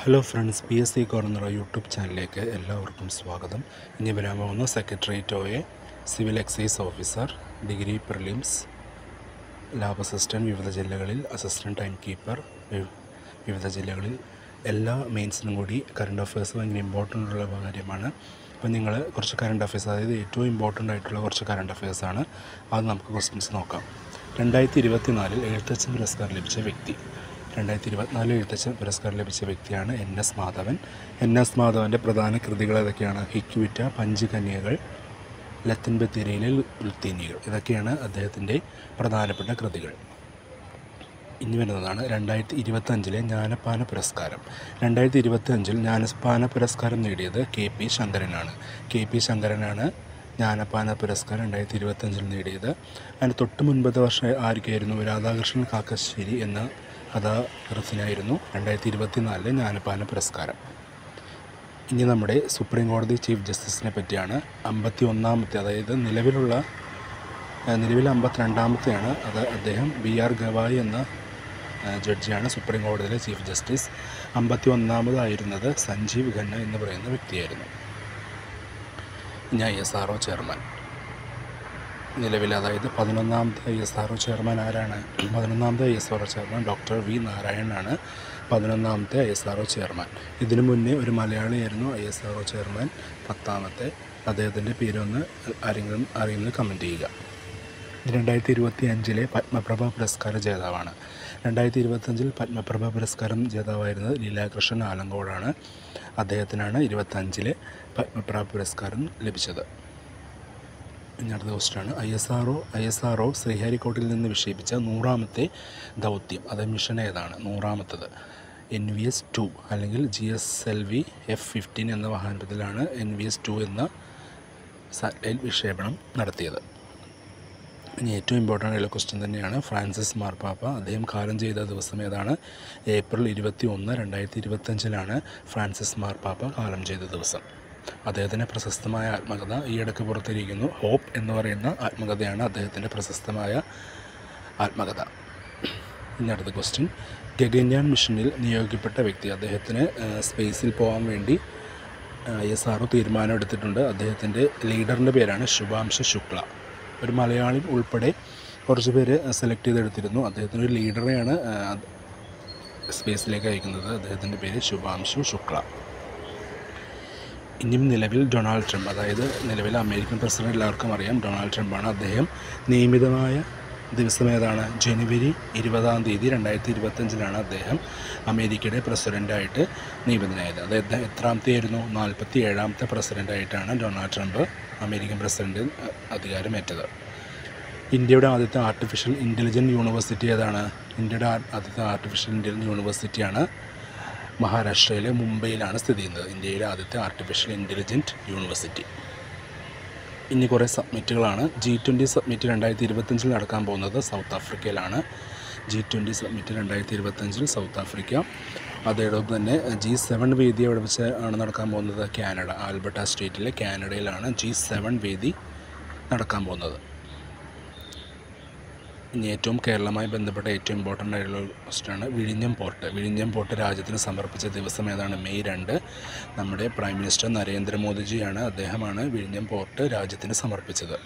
Hello friends, PSC corner YouTube ചാനലിലേക്ക് എല്ലാവർക്കും സ്വാഗതം. ഇനി വരാൻ പോകുന്ന secretariat OA, civil excise officer, degree prelims, lab assistant വിവിധ ജില്ലകളിൽ, അസിസ്റ്റൻറ്റ് ടൈം കീപ്പർ വിവിധ ജില്ലകളിൽ, എല്ലാ മെയിൻസിനും കൂടി കറണ്ട് അഫയേഴ്സ് ഭയങ്കര ഇമ്പോർട്ടൻ്റ് ഉള്ള കാര്യമാണ്. അപ്പോൾ നിങ്ങൾ കുറച്ച് കറണ്ട് അഫയേഴ്സ്, അതായത് ഏറ്റവും ഇമ്പോർട്ടൻ്റ് ആയിട്ടുള്ള കുറച്ച് കറണ്ട് അഫയേഴ്സാണ്. അത് നമുക്ക് ക്വസ്റ്റ്യൻസ് നോക്കാം. 2024 എഴുത്തച്ഛൻ പുരസ്കാരം ലഭിച്ച വ്യക്തി. 2024 എഴുത്തച്ഛൻ പുരസ്കാരം ലഭിച്ച വ്യക്തിയാണ് NS മാധവൻ. NS മാധവൻ്റെ പ്രധാന കൃതികൾ ഏതൊക്കെയാണ്? ഹിക്വിറ്റ, പഞ്ചകന്യകൾ, ലത്തൻ ബത്തേരിയിലെ ലുത്തീനികൾ. ഇതൊക്കെയാണ് അദ്ദേഹത്തിൻ്റെ പ്രധാനപ്പെട്ട കൃതികൾ. ഇനി വരുന്നതാണ് 2025 ജ്ഞാനപ്പാന പുരസ്കാരം. 2025 ജ്ഞാനപ്പാന പുരസ്കാരം നേടിയത് KP ശങ്കരനാണ്. KP ശങ്കരനാണ് ജ്ഞാനപ്പാന പുരസ്കാരം 2025 നേടിയത്. അതിന് തൊട്ട് മുൻപത്തെ വർഷം ആർക്കായിരുന്നു? രാധാകൃഷ്ണൻ കാക്കശ്ശേരി എന്ന കഥാകൃത്തിനായിരുന്നു 2024 ജ്ഞാനപ്പാന പുരസ്കാരം. ഇനി നമ്മുടെ സുപ്രീം കോടതി ചീഫ് ജസ്റ്റിസിനെ പറ്റിയാണ്. 51ാമത്തെ, അതായത് നിലവിൽ 52ാമത്തെയാണ്. അത് അദ്ദേഹം BR ഗവായി എന്ന ജഡ്ജിയാണ് സുപ്രീം കോടതിയിലെ ചീഫ് ജസ്റ്റിസ്. 51ാമതായിരുന്നത് സഞ്ജീവ് ഖന്ന എന്ന് പറയുന്ന വ്യക്തിയായിരുന്നു. ഇനി ISRO ചെയർമാൻ നിലവിൽ, അതായത് 11ാമത്തെ ISRO ചെയർമാൻ ആരാണ്? 11ാമത്തെ ISRO chairman doctor V നാരായണനാണ്. 11ാമത്തെ ISRO chairman. ഇതിനു മുന്നേ ഒരു മലയാളിയായിരുന്നു ISRO ചെയർമാൻ 10ാമത്തെ. അദ്ദേഹത്തിൻ്റെ പേരൊന്ന് ആരെങ്കിലും അറിയുന്നത് കമൻറ്റ് ചെയ്യുക. 2025 പത്മപ്രഭ പുരസ്കാര ജേതാവാണ്. 2025 പത്മപ്രഭ പുരസ്കാരം ജേതാവായിരുന്നത് ലീലാകൃഷ്ണൻ ആലങ്കോടാണ്. അദ്ദേഹത്തിനാണ് 2025 പത്മപ്രഭ പുരസ്കാരം ലഭിച്ചത്. ഇനി അടുത്ത ക്വസ്റ്റ്യനാണ്. ISRO ശ്രീഹരിക്കോട്ടിൽ നിന്ന് വിക്ഷേപിച്ച 100ാമത്തെ ദൗത്യം, അത് മിഷൻ ഏതാണ്? 100ാമത്തത് NVS 2 അല്ലെങ്കിൽ GSLV F-15 എന്ന വാഹനത്തിലാണ് NVS 2 എന്ന സാറ്റലൈറ്റ് വിക്ഷേപണം നടത്തിയത്. ഇനി ഏറ്റവും ഇമ്പോർട്ടൻ്റ് ആയിട്ടുള്ള ക്വസ്റ്റ്യൻ തന്നെയാണ്. ഫ്രാൻസിസ് മാർപ്പാപ്പ, അദ്ദേഹം കാലം ചെയ്ത ദിവസം ഏതാണ്? ഏപ്രിൽ 21, 2025 ഫ്രാൻസിസ് മാർപ്പാപ്പ കാലം ചെയ്ത ദിവസം. അദ്ദേഹത്തിൻ്റെ പ്രശസ്തമായ ആത്മകഥ ഈയിടയ്ക്ക് പുറത്തിരിക്കുന്നു. ഹോപ്പ് എന്ന് പറയുന്ന ആത്മകഥയാണ് അദ്ദേഹത്തിൻ്റെ പ്രശസ്തമായ ആത്മകഥ. ഇനി അടുത്ത ക്വസ്റ്റ്യൻ. ഗഗൻയാൻ മിഷനിൽ നിയോഗിക്കപ്പെട്ട വ്യക്തി. അദ്ദേഹത്തിന് സ്പേസിൽ പോകാൻ വേണ്ടി ISRO തീരുമാനമെടുത്തിട്ടുണ്ട്. അദ്ദേഹത്തിൻ്റെ ലീഡറിൻ്റെ പേരാണ് ശുഭാംശു ശുക്ല. ഒരു മലയാളി ഉൾപ്പെടെ കുറച്ച് പേര് സെലക്ട് ചെയ്തെടുത്തിരുന്നു. അദ്ദേഹത്തിൻ്റെ ഒരു ലീഡറെയാണ് സ്പേസിലേക്ക് അയക്കുന്നത്. അദ്ദേഹത്തിൻ്റെ പേര് ശുഭാംശു ശുക്ല. ഇനിയും നിലവിൽ ഡൊണാൾഡ് ട്രംപ്, അതായത് നിലവിലെ അമേരിക്കൻ പ്രസിഡന്റ് എല്ലാവർക്കും അറിയാം, ഡൊണാൾഡ് ട്രംപാണ്. അദ്ദേഹം നിയമിതമായ ദിവസം ഏതാണ്? ജനുവരി 20 2025 അദ്ദേഹം അമേരിക്കയുടെ പ്രസിഡൻ്റായിട്ട് നിയമിതനായത്. അതായത് എത്രാമത്തെ ആയിരുന്നു? 47ാമത്തെ പ്രസിഡൻ്റായിട്ടാണ് ഡൊണാൾഡ് ട്രംപ് അമേരിക്കൻ പ്രസിഡന്റ് അധികാരമേറ്റത്. ഇന്ത്യയുടെ ആദ്യത്തെ ആർട്ടിഫിഷ്യൽ ഇൻ്റലിജൻറ്റ് യൂണിവേഴ്സിറ്റി ഏതാണ്? ഇന്ത്യയുടെ ആദ്യത്തെ ആർട്ടിഫിഷ്യൽ ഇൻ്റലിജൻറ്റ് യൂണിവേഴ്സിറ്റിയാണ് മഹാരാഷ്ട്രയിലെ മുംബൈയിലാണ് സ്ഥിതി ചെയ്യുന്നത്. ഇന്ത്യയിലെ ആദ്യത്തെ ആർട്ടിഫിഷ്യൽ ഇൻ്റലിജൻറ്റ് യൂണിവേഴ്സിറ്റി. ഇനി കുറേ സബ്മിറ്റുകളാണ്. G20 സബ്മിറ്റ് 2025 നടക്കാൻ പോകുന്നത് സൗത്ത് ആഫ്രിക്കയിലാണ്. G20 summit 2025 South Africa. അതോടൊപ്പം തന്നെ G7 വേദി എവിടെ വെച്ച് ആണ് നടക്കാൻ പോകുന്നത്? കാനഡ, ആൽബർട്ട സ്റ്റേറ്റിലെ കാനഡയിലാണ് G7 വേദി നടക്കാൻ പോകുന്നത്. ഇനി ഏറ്റവും കേരളവുമായി ബന്ധപ്പെട്ട ഏറ്റവും ഇമ്പോർട്ടൻ്റ് ആയിട്ടുള്ള ക്വസ്റ്റ്യനാണ് വിഴിഞ്ഞം പോർട്ട്. വിഴിഞ്ഞം പോർട്ട് രാജ്യത്തിന് സമർപ്പിച്ച ദിവസം ഏതാണ്? മെയ് 2. നമ്മുടെ പ്രൈം മിനിസ്റ്റർ നരേന്ദ്രമോദിജിയാണ്, അദ്ദേഹമാണ് വിഴിഞ്ഞം പോർട്ട് രാജ്യത്തിന് സമർപ്പിച്ചത്.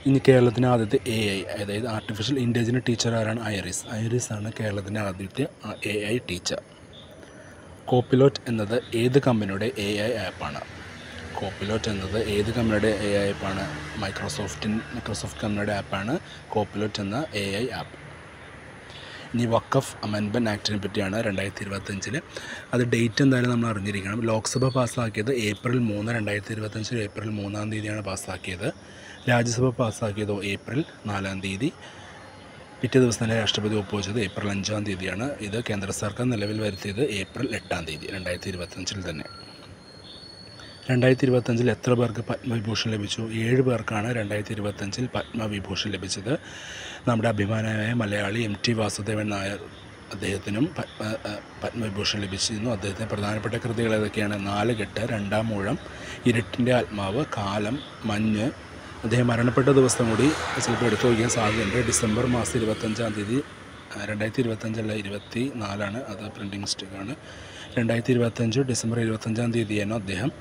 ഇനി കേരളത്തിൻ്റെ ആദ്യത്തെ AI, അതായത് ആർട്ടിഫിഷ്യൽ ഇൻ്റലിജൻറ്റ് ടീച്ചർ ആരാണ്? ഐറിസ് ആണ് കേരളത്തിൻ്റെ ആദ്യത്തെ AI ടീച്ചർ. കോപ്പിലോട്ട് എന്നത് ഏത് കമ്പനിയുടെ AI ആപ്പാണ്? കോപ്പിലോട്ട് എന്നത് ഏത് കമ്പനിയുടെ AI ആപ്പാണ്? മൈക്രോസോഫ്റ്റ് കമ്പനിയുടെ ആപ്പാണ് കോപ്പിലോട്ട് എന്ന AI ആപ്പ്. ഇനി വഖഫ് അമെൻഡ്മെൻറ്റ് ആക്ടിനെ പറ്റിയാണ് 2025. അത് ഡേറ്റ് എന്തായാലും നമ്മൾ അറിഞ്ഞിരിക്കണം. Lok Sabha പാസ്സാക്കിയത് April 3, 2025 April 3 പാസ്സാക്കിയത്. Rajya Sabha പാസ്സാക്കിയതോ April 4. പിറ്റേ ദിവസം തന്നെ രാഷ്ട്രപതി ഒപ്പുവെച്ചത് April 5. ഇത് കേന്ദ്ര സർക്കാർ നിലവിൽ വരുത്തിയത് April 8, 2025 തന്നെ. 2025 എത്ര പേർക്ക് പത്മവിഭൂഷൺ ലഭിച്ചു? 7 പേർക്കാണ് 2025 പത്മവിഭൂഷൺ ലഭിച്ചത്. നമ്മുടെ അഭിമാനമായ മലയാളി MT വാസുദേവൻ നായർ, അദ്ദേഹത്തിനും പത്മവിഭൂഷൺ ലഭിച്ചിരുന്നു. അദ്ദേഹത്തിന് പ്രധാനപ്പെട്ട കൃതികൾ ഏതൊക്കെയാണ്? 4 കെട്ട്, 2-ാം മൂഴം, ഇരുട്ടിൻ്റെ ആത്മാവ്, കാലം, മഞ്ഞ്. അദ്ദേഹം മരണപ്പെട്ട ദിവസം കൂടി ചിലപ്പോൾ എടുത്തു വയ്ക്കാൻ സാധ്യതയുണ്ട്. ഡിസംബർ 25 2025 24 അത് പ്രിൻറ്റിംഗ് മിസ്റ്റേക്കാണ്. 2025 ഡിസംബർ 25 തീയതിയാണ് അദ്ദേഹം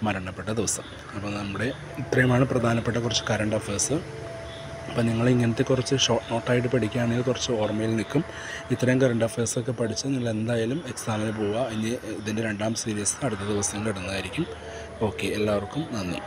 മരണപ്പെട്ട ദിവസം. അപ്പോൾ നമ്മുടെ ഇത്രയുമാണ് പ്രധാനപ്പെട്ട കുറച്ച് കറണ്ട് അഫയേഴ്സ്. അപ്പോൾ നിങ്ങൾ ഇങ്ങനത്തെ കുറച്ച് ഷോർട്ട് നോട്ടായിട്ട് പഠിക്കുകയാണെങ്കിൽ കുറച്ച് ഓർമ്മയിൽ നിൽക്കും. ഇത്രയും കറണ്ട് അഫയേഴ്സൊക്കെ പഠിച്ച് നിങ്ങൾ എന്തായാലും എക്സാമിന് പോവുക. ഇനി ഇതിൻ്റെ 2ാം സീരീസ് അടുത്ത ദിവസങ്ങളിൽ ഇടുന്നതായിരിക്കും. ഓക്കെ, എല്ലാവർക്കും നന്ദി.